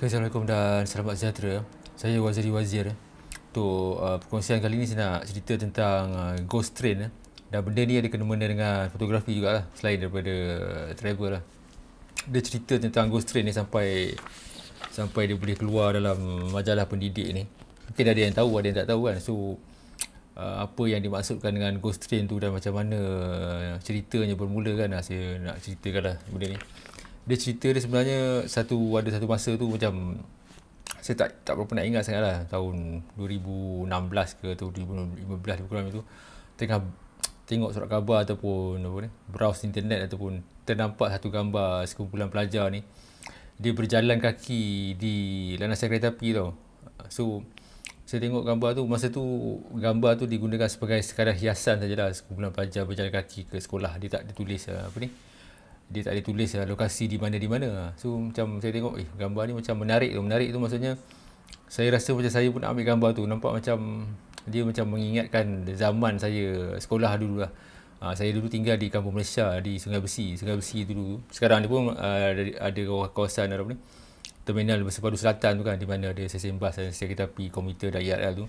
Okay, Assalamualaikum dan selamat sejahtera. Saya Waziri Wazir. Untuk perkongsian kali ni saya nak cerita tentang ghost train. Dan benda ni ada kena-mena dengan fotografi jugalah, selain daripada travel lah. Dia cerita tentang ghost train ni sampai dia boleh keluar dalam majalah pendidik ni. Mungkin ada yang tahu, ada yang tak tahu kan. So apa yang dimaksudkan dengan ghost train tu dan macam mana ceritanya bermula kan, saya nak ceritakan lah benda ni. Dia cerita dia sebenarnya ada satu masa tu macam saya tak berapa nak ingat sangat lah, tahun 2016 ke atau 2015 lebih kurang itu, tengah tengok surat khabar ataupun apa ni, browse internet ataupun ternampak satu gambar sekumpulan pelajar ni, dia berjalan kaki di landasan kereta api tau. So saya tengok gambar tu, masa tu gambar tu digunakan sebagai sekadar hiasan sajalah, sekumpulan pelajar berjalan kaki ke sekolah. Dia tak ditulis dia tak ditulis lokasi di mana. So macam saya tengok gambar ni macam menarik tu maksudnya saya rasa macam saya pun nak ambil gambar tu. Nampak macam dia macam mengingatkan zaman saya sekolah dulu lah. Saya dulu tinggal di kampung Malaysia, di Sungai Besi dulu. Sekarang ni pun ada kawasan apa ni, terminal Bersepadu Selatan tu kan, di mana ada stesen bas dan stesen kereta api komuter dan IRL tu.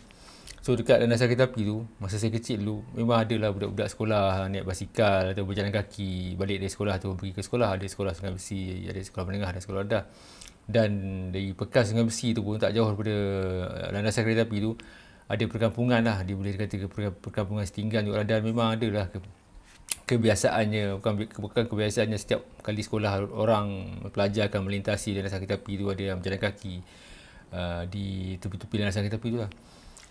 So dekat landasan kereta api tu, masa saya kecil dulu, memang ada lah budak-budak sekolah naik basikal atau berjalan kaki balik dari sekolah atau pergi ke sekolah. Ada sekolah Sungai Besi, ada sekolah menengah, ada sekolah rendah. Dan dari bekas Sungai Besi tu pun tak jauh daripada landasan kereta api tu, ada perkampungan lah, dia boleh dikata perkampungan setinggan juga. Dan memang ada lah kebiasaannya, bukan kebiasaannya, setiap kali sekolah orang pelajar akan melintasi landasan kereta api tu, ada yang berjalan kaki di tepi-tepi landasan kereta api tu lah.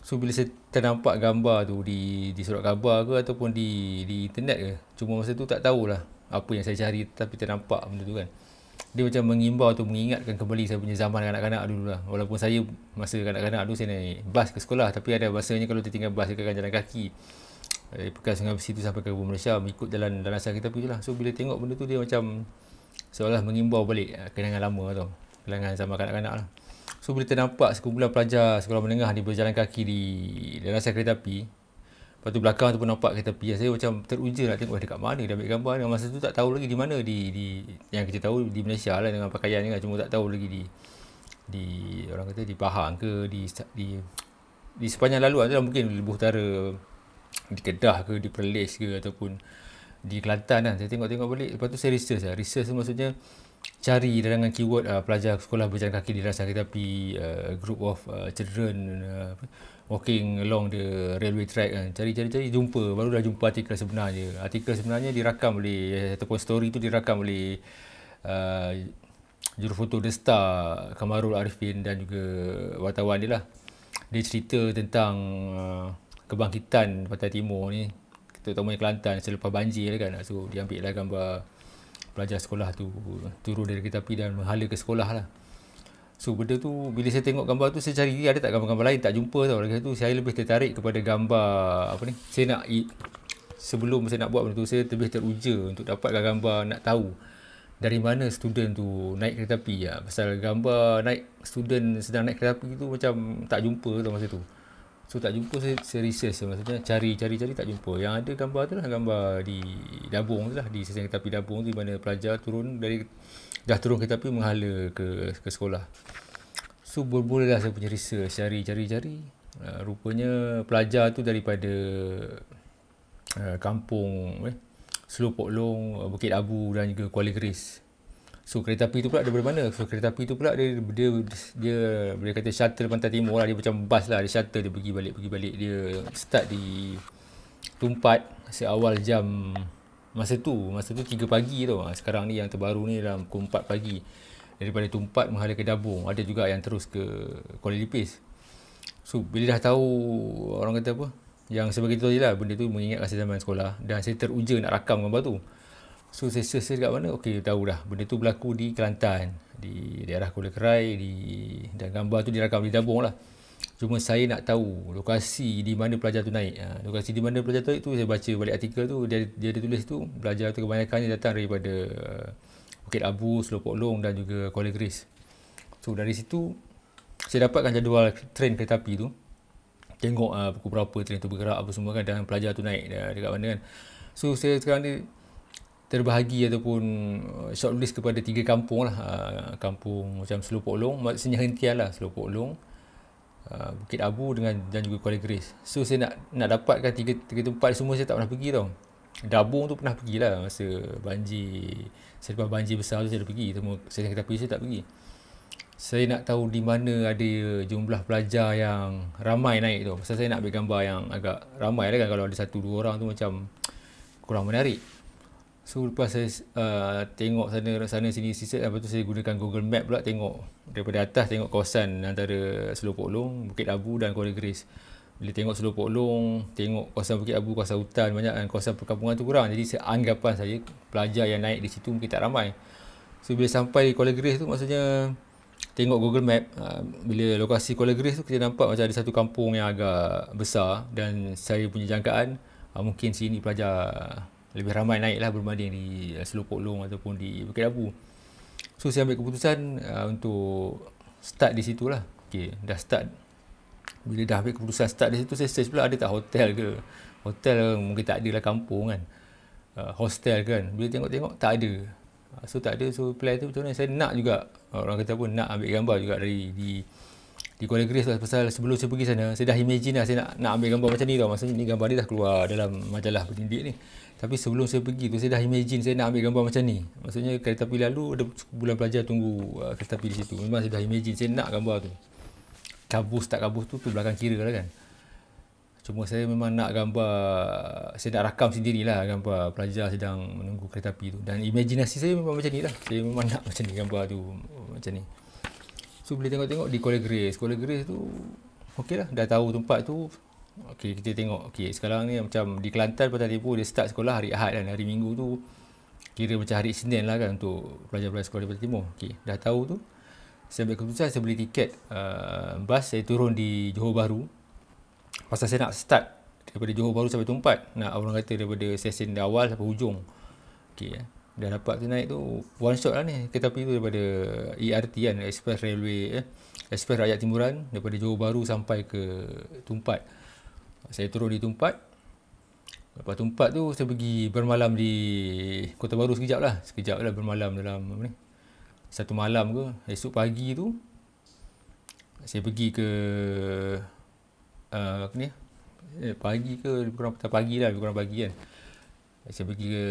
So bila saya ternampak gambar tu di surat khabar ke ataupun di internet ke, cuma masa tu tak tahulah apa yang saya cari, tapi ternampak benda tu kan. Dia macam mengimbau atau mengingatkan kembali saya punya zaman kanak-kanak dulu lah. Walaupun saya masa kanak-kanak dulu saya naik bas ke sekolah, tapi ada masanya kalau tertinggal bas saya akan jalan kaki dari bekas Sungai Besi tu sampai ke Kampung Malaysia, mengikut jalan landasan kereta api tu lah. So bila tengok benda tu, dia macam seolah mengimbau balik kenangan lama tau, kenangan zaman kanak-kanak lah. So bila ternampak sekumpulan pelajar sekolah menengah ni berjalan kaki di landasan kereta api, lepas tu belakang tu pun nampak kereta api, saya macam teruja nak tengok dekat mana dia ambil gambar ni. Masa tu tak tahu lagi di mana, yang kita tahu di Malaysia lah dengan pakaian ni kan, cuma tak tahu lagi di orang kata di Pahang ke di sepanjang laluan tu lah, mungkin di Lebuh Utara, di Kedah ke, di Perlis ke ataupun di Kelantan kan. Saya tengok-tengok balik, lepas tu saya research tu maksudnya cari dengan keyword pelajar sekolah berjalan kaki di landasan kereta api, group of children walking along the railway track kan. Cari barulah jumpa artikel sebenarnya dirakam oleh, ataupun story tu dirakam oleh jurufoto The Star Kamarul Arifin dan juga wartawan dia lah. Dia cerita tentang kebangkitan Pantai Timur ni, terutamanya Kelantan, selepas banjir kan. So dia ambil lah gambar pelajar sekolah tu turun dari kereta api dan menghala ke sekolah lah. So benda tu, bila saya tengok gambar tu, saya cari ada tak gambar-gambar lain, tak jumpa tau. Lagi tu saya lebih tertarik kepada gambar sebelum saya nak buat benda tu, saya lebih teruja untuk dapatkan gambar, nak tahu dari mana student tu naik kereta api ya. Pasal gambar student sedang naik kereta api tu macam tak jumpa tau masa tu. So tak jumpa, saya research, maksudnya cari tak jumpa. Yang ada gambar tu lah, gambar di Dabung tu lah, di stesen kereta api Dabung tu, di mana pelajar dah turun kereta api menghala ke sekolah. So bermula saya punya research, cari. Rupanya pelajar tu daripada kampung Selopok Long, Bukit Abu dan juga Kuala Keris. So kereta api tu pula daripada mana? So kereta api tu pula dia boleh kata shuttle Pantai Timur lah. Dia macam bas lah, dia shuttle, dia pergi balik. Dia start di Tumpat seawal jam masa tu 3 pagi tau. Sekarang ni yang terbaru ni dalam pukul 4 pagi. Daripada Tumpat menghala ke Dabung. Ada juga yang terus ke Kuala Lipis. So bila dah tahu, orang kata apa, yang sebagai tu je lah, benda tu mengingat rasa zaman sekolah, dan saya teruja nak rakam gambar tu. So saya search kat mana, okey tahu dah, benda tu berlaku di Kelantan, di daerah Kuala Kerai, dan gambar tu dirakam di Dabung lah. Cuma saya nak tahu lokasi di mana pelajar tu naik. Lokasi di mana pelajar tu naik tu, saya baca balik artikel tu, dia ada tulis tu, pelajar tu kebanyakannya datang daripada Bukit Abu, Selopok Long dan juga Kuala Keris. So dari situ saya dapatkan jadual train kereta api tu, tengok pukul berapa train tu bergerak apa semua kan, dan pelajar tu naik dekat mana kan. So saya sekarang ni terbahagi ataupun shortlist kepada 3 kampung lah. Kampung macam Selopok Long, maksudnya hentian lah, Selopok Long, Bukit Abu dan juga Kuala Grace. So saya nak dapatkan tiga tempat semua saya tak pernah pergi tau. Dabung tu pernah pergi lah masa banjir, selepas banjir besar tu saya dah pergi, saya kata pergi, saya tak pergi. Saya nak tahu di mana ada jumlah pelajar yang ramai naik tu. Pasal saya nak ambil gambar yang agak ramai lah kan. Kalau ada 1-2 orang tu macam kurang menarik. So lepas saya tengok sana sini sisa, lepas tu saya gunakan Google Map pula, tengok daripada atas, tengok kawasan antara Selopok Long, Bukit Abu dan Kuala Grace. Bila tengok Selopok Long, tengok kawasan Bukit Abu, kawasan hutan banyak, dan kawasan perkampungan tu kurang. Jadi anggapan saya pelajar yang naik di situ mungkin tak ramai. So bila sampai Kuala Grace tu, maksudnya tengok Google Map, bila lokasi Kuala Grace tu kita nampak macam ada satu kampung yang agak besar, dan saya punya jangkaan mungkin sini pelajar lebih ramai naik lah berbanding di Selopok Long ataupun di Bukit Abu. So saya ambil keputusan untuk start di situ lah. Okay, dah start. Bila dah ambil keputusan start di situ, saya search pula ada tak hotel ke. Hotel mungkin tak ada lah, kampung kan. Hostel kan, bila tengok-tengok tak ada. So tak ada, so plan tu macam mana. Saya nak juga, orang kata pun nak ambil gambar juga di Kuala Grace lah. Pasal sebelum saya pergi sana, saya dah imagine lah saya nak ambil gambar macam ni tau. Maksudnya ni gambar ni dah keluar dalam majalah pendidik ni. Tapi sebelum saya pergi tu, saya dah imagine saya nak ambil gambar macam ni. Maksudnya kereta api lalu ada bulan pelajar tunggu kereta api di situ. Memang saya dah imagine saya nak gambar tu. Kabus tak kabus tu belakang kira lah kan. Cuma saya memang nak gambar, saya nak rakam sendirilah gambar pelajar sedang menunggu kereta api tu. Dan imajinasi saya memang macam ni lah. Saya memang nak macam ni, gambar tu macam ni. So bila tengok-tengok di Kuala Grace tu okey lah, dah tahu tempat tu. Okey, kita tengok. Okey, sekarang ni macam di Kelantan, Patah Timur dia start sekolah hari Ahad kan. Hari Minggu tu kira macam hari Isnin lah kan untuk pelajar-pelajar sekolah di Patah Timur. Okey, dah tahu tu. Saya ambil keputusan, saya beli tiket bas, saya turun di Johor Bahru. Pasal saya nak start daripada Johor Bahru sampai Tumpat. Nak orang kata daripada stesen awal sampai hujung. Okey, dah dapat tu naik tu one shot lah ni kereta api tu daripada ERT kan, Express Railway Express Rakyat Timuran, daripada Johor Bahru sampai ke Tumpat. Saya turun di Tumpat. Lepas Tumpat tu saya pergi bermalam di Kota Baru sekejap lah bermalam dalam apa ni, satu malam ke. Esok pagi tu saya pergi ke apa ni, pagi ke lebih kurang petang pagi lah, lebih kurang pagi kan. Saya pergi ke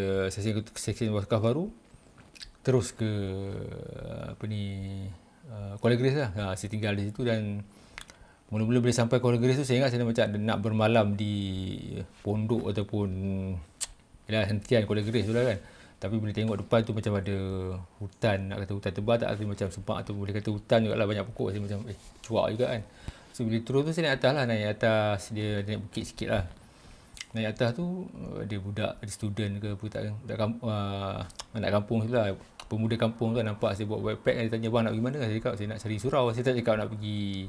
stesen Wakaf Baru, terus ke apa ni, Kuala Grace lah. Saya tinggal di situ, dan mula-mula bila sampai Kuala Grace tu saya ingat saya macam nak bermalam di pondok ataupun hentian Kuala Grace tu lah kan. Tapi bila tengok depan tu macam ada hutan, nak kata hutan tebal tak, tapi macam semak atau boleh kata hutan juga lah, banyak pokok. Saya macam cuak juga kan. So bila turun tu saya naik atas lah, naik atas dia naik bukit sikit lah. Naik atas tu ada budak, ada student ke anak kampung tu lah, pemuda kampung tu kan, nampak saya bawa backpack kan. Dia tanya, bang nak pergi mana? Saya cakap saya nak cari surau. Saya tak cakap nak pergi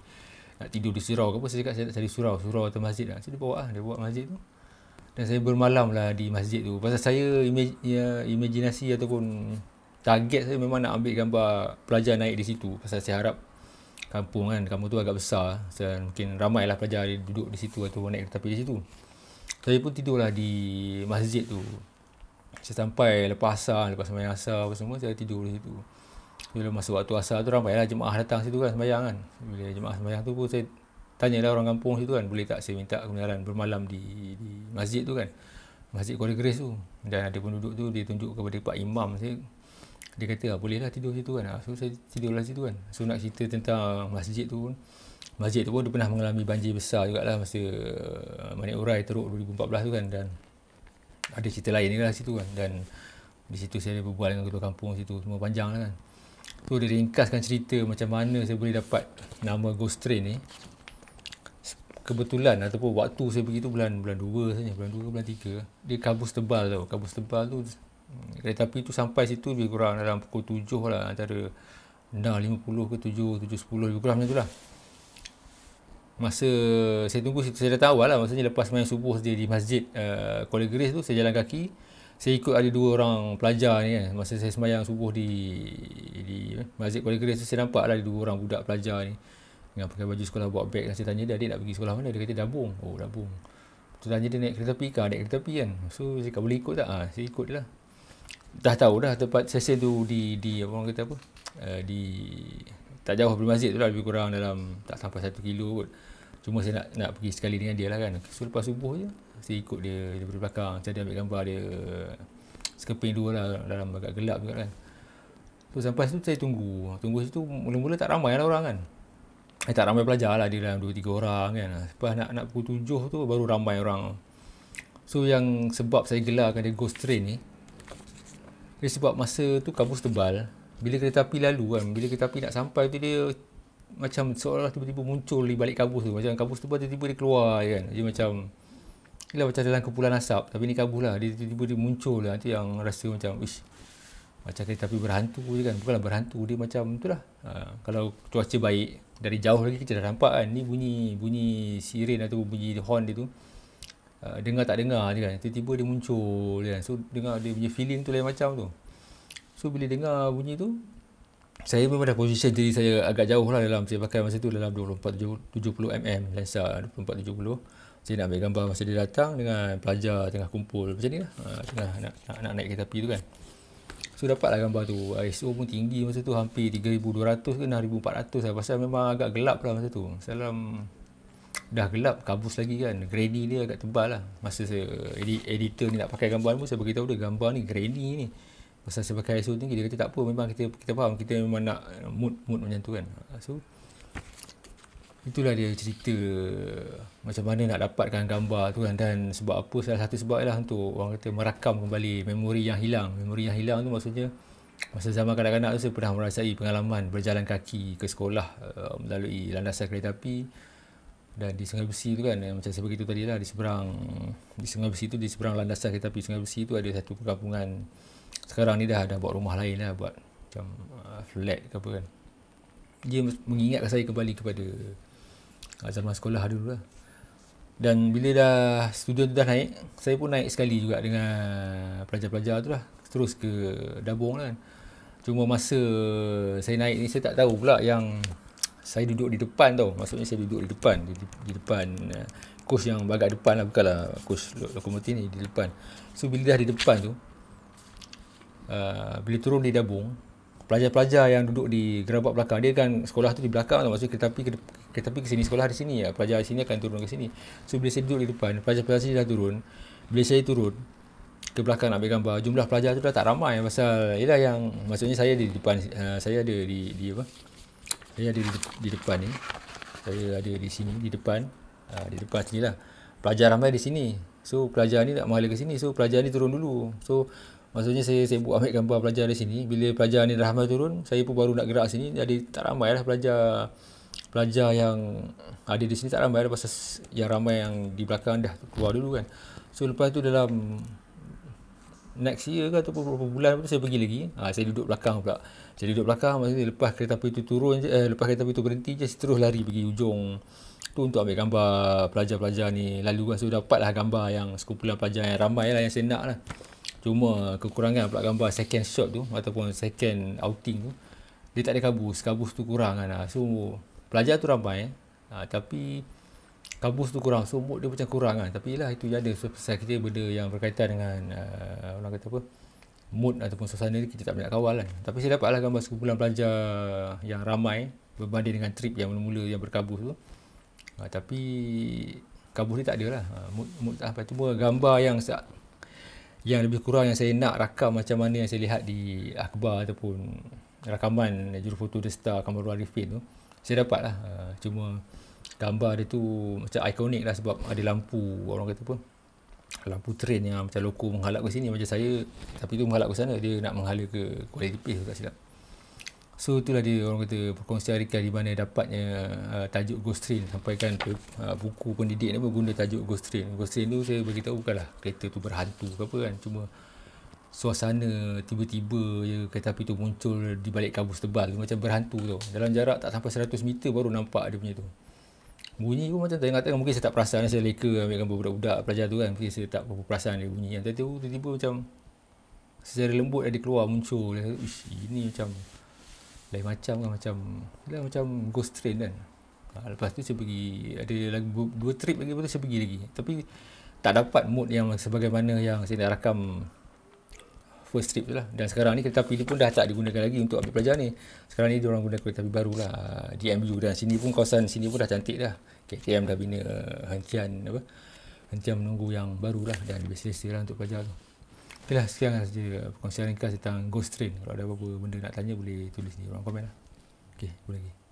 nak tidur di surau ke apa. Saya cakap saya nak cari surau atau masjid lah. So dia bawa lah, dia bawa masjid tu. Dan saya bermalam lah di masjid tu. Pasal saya imajinasi ataupun target saya memang nak ambil gambar pelajar naik di situ. Pasal saya harap kampung tu agak besar, dan mungkin ramai lah pelajar duduk di situ atau naik kereta api di situ. Saya pun tidurlah di masjid tu. Saya sampai lepas sembahyang asar apa semua, saya tidur di situ. Bila masuk waktu asar tu, ramailah jemaah datang situ kan, sembahyang kan. Bila jemaah sembahyang tu pun saya tanyalah orang kampung situ kan, boleh tak saya minta kebenaran bermalam di masjid tu kan, Masjid Kuala Grace tu. Dan ada penduduk tu, dia tunjuk kepada Pak Imam. Dia kata bolehlah tidur situ kan. So saya tidurlah situ kan. So nak cerita tentang masjid tu pun dia pernah mengalami banjir besar jugalah masa Manik Urai teruk 2014 tu kan. Dan ada cerita lain ni lah situ kan. Dan di situ saya berbual dengan ketua kampung situ, semua panjang lah kan. So dia ringkaskan cerita macam mana saya boleh dapat nama Ghost Train ni. Kebetulan ataupun waktu saya pergi tu bulan 2 saja, bulan 2 ke bulan 3. Dia kabus tebal tau. Kabus tebal tu, kereta api tu sampai situ lebih kurang dalam pukul 7 lah, antara 6.50 ke 7.10 lebih kurang macam tu lah. Masa saya tunggu situ, saya dah tahu lah, maksudnya lepas sembahyang subuh dia di masjid Kuala Grace tu, saya jalan kaki. Saya ikut ada 2 orang pelajar ni kan. Masa saya sembahyang subuh di masjid Kuala Grace tu, saya nampak lah ada 2 orang budak pelajar ni dengan pakai baju sekolah, bawa beg. Saya tanya dia, adik nak pergi sekolah mana? Dia kata Dabung. Oh, Dabung. Tu tanya dia naik kereta api kan? Naik kereta api kan? So saya cakap boleh ikut tak? Saya ikut dia lah. dah tahu dah tempat session tu di apa orang kata apa, di tak jauh dari masjid tu lah, lebih kurang dalam tak sampai 1 kilo kot. Cuma saya nak pergi sekali dengan dia lah kan. So lepas subuh je saya ikut dia daripada belakang, saya ambil gambar dia sekeping dua lah, dalam agak gelap juga kan. So sampai situ saya tunggu situ, mula-mula tak ramai lah orang kan. Tak ramai pelajar lah, dia dalam 2-3 orang kan. Lepas nak pukul 7 tu baru ramai orang. So yang sebab saya gelarkan dia ghost train ni, dia sebab masa tu kabus tebal. Bila kereta api lalu kan, bila kereta api nak sampai tu, dia macam seolah tiba-tiba muncul di balik kabus tu. Macam kabus tebal tiba-tiba dia keluar kan. Dia macam, ialah macam dalam kumpulan asap, tapi ni kabus lah. Dia tiba-tiba dia muncul lah. Itu yang rasa macam, ish, macam kereta api berhantu je kan. Bukanlah berhantu, dia macam tu lah. Kalau cuaca baik, dari jauh lagi kita dah nampak kan. Ni bunyi siren atau bunyi horn dia tu, dengar tak dengar je kan. Tiba-tiba dia muncul kan. So dengar dia punya feeling tu lain macam tu. So bila dengar bunyi tu, saya memang dah position diri saya agak jauh lah dalam, saya pakai masa tu dalam 24-70mm lensa 24-70. Saya nak ambil gambar masa dia datang dengan pelajar tengah kumpul macam ni lah, tengah nak naik kereta api tu kan. So dapatlah gambar tu. ISO pun tinggi masa tu, hampir 3200 ke 6400 lah. Pasal memang agak gelap lah masa tu. Salam dah gelap, kabus lagi kan. Grainy dia agak tebal lah. Masa saya editor ni nak pakai gambar pun, saya beritahu dia gambar ni grainy ni. Pasal saya pakai ISO tinggi, dia kata tak apa, memang kita faham, kita memang nak mood macam tu kan. So itulah dia cerita macam mana nak dapatkan gambar tu kan. Dan sebab apa, salah satu sebab ialah untuk orang kata merakam kembali memori yang hilang. Memori yang hilang tu maksudnya, masa zaman kanak-kanak tu saya pernah merasai pengalaman berjalan kaki ke sekolah melalui landasan kereta api. Dan di Sungai Besi tu kan, macam saya beritahu tadi lah, di Sungai Besi tu, di seberang landasan kereta api Sungai Besi tu ada satu perkampungan. Sekarang ni dah buat rumah lain lah, buat macam flat ke apa kan. Dia mengingatkan saya kembali kepada zaman sekolah dulu lah. Dan bila dah student tu dah naik, saya pun naik sekali juga dengan pelajar-pelajar tu lah, terus ke Dabung lah kan. Cuma masa saya naik ni, saya tak tahu pula yang saya duduk di depan tau. Maksudnya saya duduk di depan coach yang agak depan lah, bukanlah coach lokomotif ni, di depan. So bila dah di depan tu, bila turun di Dabung, pelajar-pelajar yang duduk di gerabak belakang, dia kan sekolah tu di belakang tau. Maksudnya kereta api ke sini, sekolah di sini, pelajar di sini akan turun ke sini. So bila saya duduk di depan, pelajar-pelajar sini dah turun. Bila saya turun ke belakang nak ambil gambar, jumlah pelajar tu dah tak ramai. Pasal ialah yang, maksudnya saya di depan, saya ada di apa, saya ada di depan ni, saya ada di sini, di depan sini lah. Pelajar ramai di sini, so pelajar ni nak menghala ke sini, so pelajar ni turun dulu. So maksudnya saya buat ambil gambar pelajar di sini. Bila pelajar ni dah ramai turun, saya pun baru nak gerak sini. Jadi tak ramai lah pelajar yang ada di sini, tak ramai lah, pasal yang ramai yang di belakang dah keluar dulu kan. So lepas tu dalam next year ke ataupun beberapa bulan tu, saya pergi lagi. Saya duduk belakang pula. Saya duduk belakang, maksudnya lepas kereta api tu turun je, lepas kereta api tu berhenti je, saya terus lari pergi ujung tu untuk ambil gambar pelajar-pelajar ni lalu kan. So dapatlah gambar yang sekumpulan pelajar yang ramai lah, yang saya nak lah. Cuma kekurangan pula gambar second shot tu ataupun second outing tu, dia tak ada kabus tu kurang kan. So pelajar tu ramai, tapi kabus tu kurang, so mood dia macam kurang kan. Tapi yelah, itu je ada. So pasal kita benda yang berkaitan dengan orang kata apa, mood ataupun suasana ni, kita tak boleh nak kawal kan. Tapi saya dapatlah gambar sekumpulan pelajar yang ramai berbanding dengan trip yang mula-mula yang berkabus tu. Tapi kabus ni tak ada lah, mood tak apa. Cuma gambar yang lebih kurang yang saya nak rakam macam mana yang saya lihat di akhbar ataupun rakaman jurufoto The Star Kamarul Arifin tu, saya dapat lah. Cuma gambar dia tu macam ikonik lah, sebab ada lampu, orang kata apa, lampu train yang macam loko menghalak ke sini macam saya, tapi tu menghalak ke sana, dia nak menghala ke Kuala Lumpur tu tak silap. So itulah dia, orang kata, perkongsian Rika di mana dapatnya tajuk Ghost Train. Sampaikan buku pendidik ni pun guna tajuk Ghost Train. Ghost Train tu saya beritahu bukanlah kereta tu berhantu ke apa kan, cuma suasana tiba-tiba je kereta api tu muncul di balik kabus tebal tu, macam berhantu tau. Dalam jarak tak sampai 100 meter baru nampak dia punya tu. Bunyi pun macam tengah-tengah, mungkin saya tak perasan, saya leka ambil gambar budak-budak pelajar tu kan, mungkin saya tak berapa perasan dia bunyi. Yang tiba-tiba macam secara lembut dia keluar muncul. Ish, ini macam lain macam kan, macam Ghost Train kan. Lepas tu saya pergi, ada lagi 2 trip lagi, lepas tu saya pergi lagi. Tapi tak dapat mood yang sebagaimana yang saya nak rakam first trip tu lah. Dan sekarang ni kereta api ni pun dah tak digunakan lagi untuk ambil pelajar ni. Sekarang ni diorang guna kereta api baru lah, DMU. Dan sini pun, kawasan sini pun dah cantik dah. KTM dah bina hentian menunggu yang baru lah, dan lebih selesa lah untuk pelajar tu. Okay lah, sekian lah saja perkongsian ringkas tentang Ghost Train. Kalau ada apa-apa benda nak tanya boleh tulis di ruang komen lah. Okay, boleh lagi.